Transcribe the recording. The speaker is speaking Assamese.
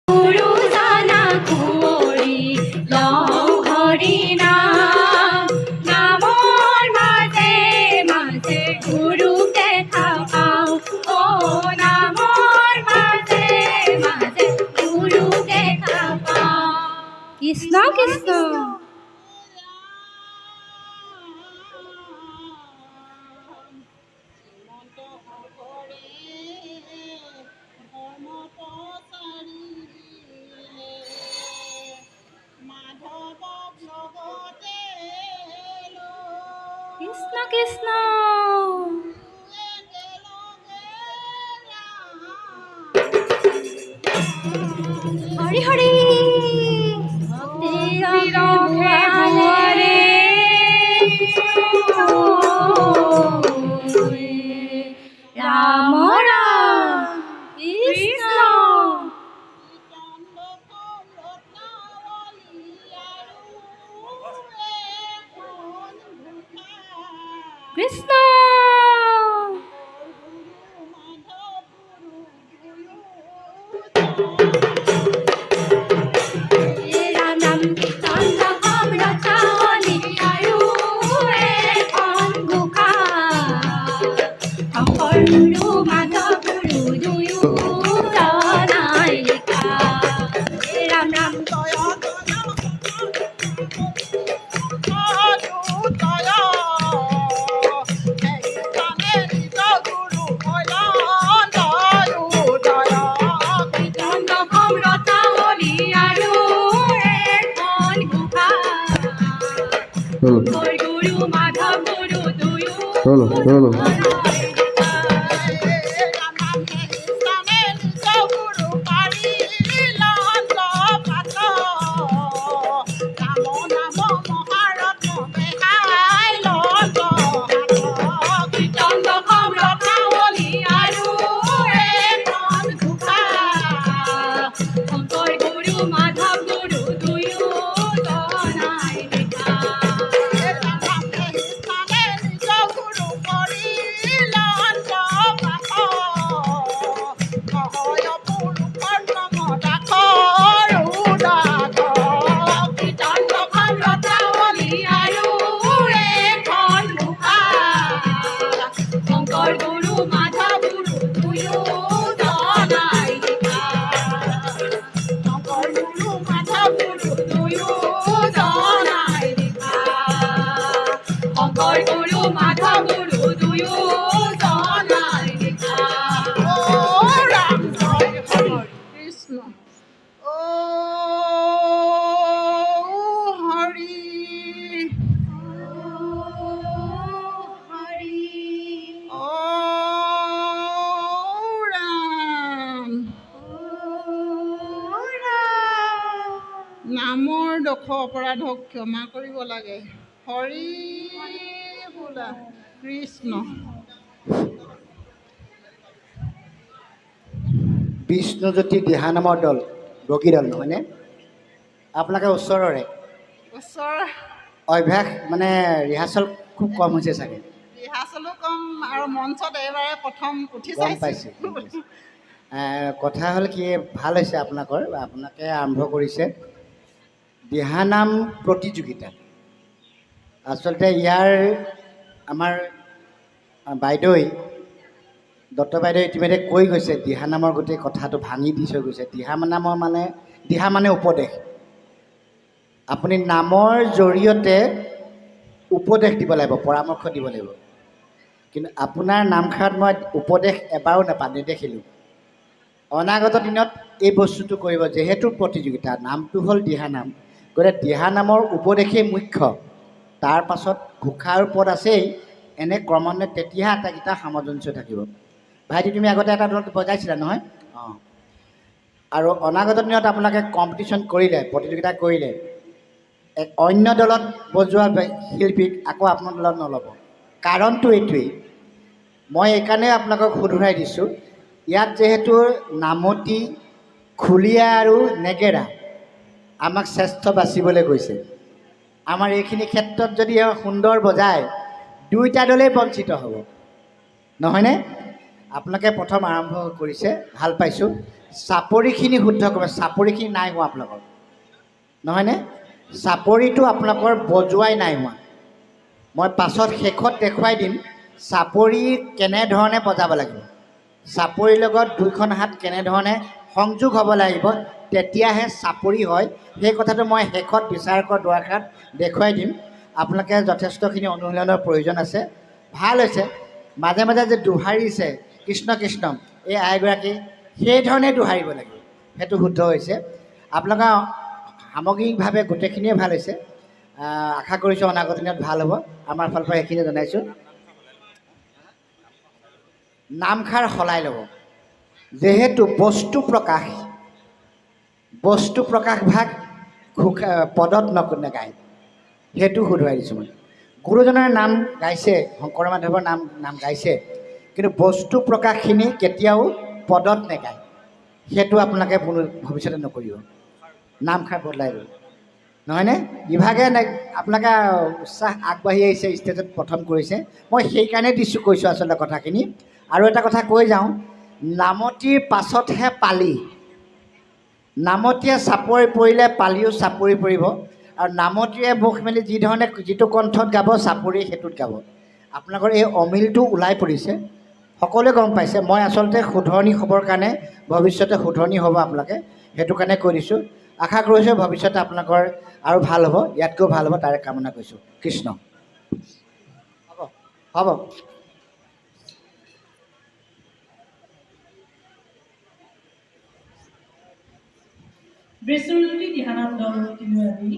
গুৰুজনা কুঁৱৰী লওঁ হৰি নাম নামৰ মাজে মাজে গুৰুক দেখা পাওঁ নামৰ মাজে মাজে গুৰুক দেখা পাওঁ কৃষ্ণ কৃষ্ণ কৃষ্ণ কৃষ্ণ হৰি হৰি ৰাম ৰাম কৃষ্ণ কৃষ্ণ ৰাম নাম কীৰ্তন অমৃতাৱলী আৰু এখন ঘোষা শংকৰ গুৰু মাধৱ গুৰু দুয়োজনাই লিখা ৰাম নাম গুৰু মাধৱ গুৰু দুয়োজনাই গুৰু মাধৱ গুৰু দুয়োজনাই লিখা ৰাম জয় হৰি কৃষ্ণ হৰি হৰি ৰাম নামৰ দোষ অপৰাধক ক্ষমা কৰিব লাগে হৰি বোলা কৃষ্ণ বিষ্ণুজ্যোতি দিহানামৰ দল বগী দল নহয়নে আপোনালোকে ওচৰৰে ওচৰ অভ্যাস মানে ৰিহাৰ্চেল খুব কম হৈছে চাগে ৰিহাৰ্চেলো কম আৰু মঞ্চত এইবাৰে প্ৰথম উঠি গম পাইছোঁ কথা হ'ল কি ভাল হৈছে আপোনালোকে আৰম্ভ কৰিছে দিহানাম প্ৰতিযোগিতা আচলতে ইয়াৰ আমাৰ বাইদেউই দত্ত বাইদেৱে ইতিমধ্যে কৈ গৈছে দিহানামৰ গোটেই কথাটো ভাঙি দি থৈ গৈছে দিহা মানে উপদেশ আপুনি নামৰ জৰিয়তে উপদেশ দিব লাগিব পৰামৰ্শ দিব লাগিব কিন্তু আপোনাৰ নামষাৰত মই উপদেশ এবাৰো নেদেখিলোঁ অনাগত দিনত এই বস্তুটো কৰিব যিহেতু প্ৰতিযোগিতা নামটো হ'ল দিহানাম গতিকে দিহানামৰ উপদেশেই মুখ্য তাৰ পাছত ঘোষাৰ ওপৰত আছেই এনে ক্ৰমান্বয়ে তেতিয়াহে আটাইকেইটা সামঞ্জস্য থাকিব ভাইটি তুমি আগতে এটা দলত বজাইছিলা নহয় অঁ আৰু অনাগত দিনত আপোনালোকে কম্পিটিশ্যন কৰিলে প্ৰতিযোগিতা কৰিলে অন্য দলত বজোৱা শিল্পীক আকৌ আপোনাৰ দলত নল'ব কাৰণটো এইটোৱেই মই এইকাৰণে আপোনালোকক শুধৰাই দিছোঁ ইয়াত যিহেতু নামতি খুলীয়া আৰু নেগেৰা আমাক শ্ৰেষ্ঠ বাচিবলৈ কৈছে আমাৰ এইখিনি ক্ষেত্ৰত যদি সুন্দৰ বজায় দুইটা দলেই বঞ্চিত হ'ব নহয়নে আপোনালোকে প্ৰথম আৰম্ভ কৰিছে ভাল পাইছোঁ চাপৰিখিনি শুদ্ধ কৰিব, চাপৰিখিনি নাই হোৱা আপোনালোকৰ, নহয়নে? চাপৰিটো আপোনালোকৰ বজোৱাই নাই হোৱা। মই পাছত শেষত দেখুৱাই দিম চাপৰি কেনেধৰণে বজাব লাগিব, চাপৰিৰ লগত দুইখন হাত কেনেধৰণে সংযোগ হ'ব লাগিব, তেতিয়াহে চাপৰি হয়। সেই কথাটো মই শেষত বিচাৰকৰ দুআষাৰত দেখুৱাই দিম। আপোনালোকে যথেষ্টখিনি অনুশীলনৰ প্ৰয়োজন আছে। ভাল হৈছে, মাজে মাজে যে দোহাৰিছে কৃষ্ণ কৃষ্ণ, এই আইগৰাকী সেইধৰণে দোহাৰিব লাগিব, সেইটো শুদ্ধ হৈছে। আপোনালোকৰ সামগ্ৰিকভাৱে গোটেইখিনিয়ে ভাল হৈছে। আশা কৰিছোঁ অনাগত দিনত ভাল হ'ব। আমাৰ ফালৰ পৰা সেইখিনি জনাইছোঁ। নামষাৰ সলাই ল'ব, যিহেতু বস্তু প্ৰকাশ ভাগ পদত নাগায়, সেইটো শুধৰাই দিছোঁ মই। গুৰুজনাৰ নাম গাইছে, শংকৰ মাধৱৰ নাম গাইছে, কিন্তু বস্তু প্ৰকাশখিনি কেতিয়াও পদত নেগায়, সেইটো আপোনালোকে ভৱিষ্যতে নকৰিব। নামষাৰ বদলাই দিব, নহয়নে? ইভাগে আপোনালোকে উৎসাহ আগবাঢ়ি আহিছে, ষ্টেজত প্ৰথম কৰিছে, মই সেইকাৰণে কৈছোঁ আচলতে কথাখিনি। আৰু এটা কথা কৈ যাওঁ, নামতিৰ পাছতহে পালি। নামতীয়ে চাপৰি পৰিলে পালিও চাপৰি পৰিব, আৰু নামতীয়ে মুখ মেলি যিটো কণ্ঠত গাব চাপৰি সেইটোত গাব। আপোনালোকৰ এই অমিলটো ওলাই পৰিছে, সকলোৱে গম পাইছে। মই আচলতে শুধৰণি হ'বৰ কাৰণে, ভৱিষ্যতে শুধৰণি হ'ব আপোনালোকে, সেইটো কাৰণে কৈ দিছোঁ। আশা কৰিছোঁ ভৱিষ্যতে আপোনালোকৰ আৰু ভাল হ'ব, ইয়াতকৈও ভাল হ'ব, তাৰে কামনা কৰিছোঁ। কৃষ্ণ। হ'ব। বিশ্বজ্যোতি দিহানাম দল তিনিআলি